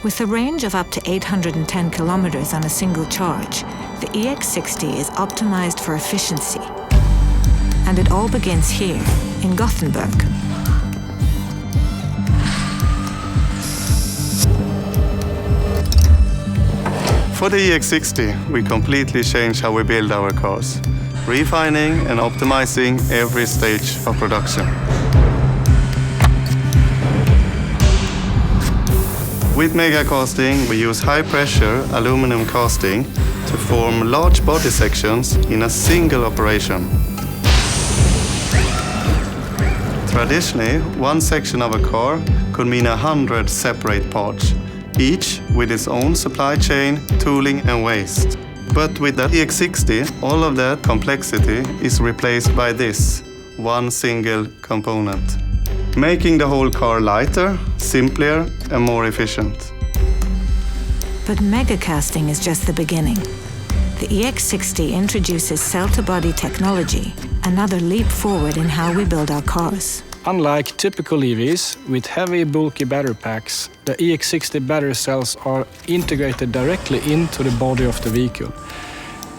With a range of up to 810 kilometers on a single charge, the EX60 is optimized for efficiency. And it all begins here, in Gothenburg. For the EX60, we completely change how we build our cars, refining and optimizing every stage of production. With mega casting, we use high-pressure aluminum casting to form large body sections in a single operation. Traditionally, one section of a car could mean 100 separate parts, each with its own supply chain, tooling and waste. But with the EX60, all of that complexity is replaced by this, one single component, making the whole car lighter, simpler and more efficient. But megacasting is just the beginning. The EX60 introduces cell-to-body technology, another leap forward in how we build our cars. Unlike typical EVs with heavy, bulky battery packs, the EX60 battery cells are integrated directly into the body of the vehicle.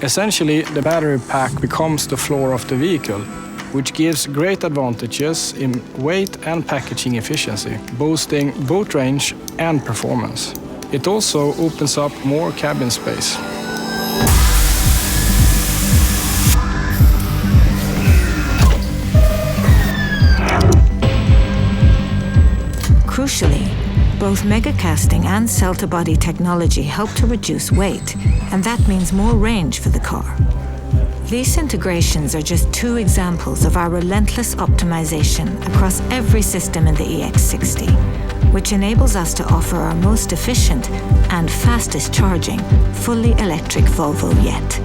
Essentially, the battery pack becomes the floor of the vehicle, which gives great advantages in weight and packaging efficiency, boosting both range and performance. It also opens up more cabin space. Crucially, both megacasting and cell-to-body technology help to reduce weight, and that means more range for the car. These integrations are just two examples of our relentless optimization across every system in the EX60, which enables us to offer our most efficient and fastest charging, fully electric Volvo yet.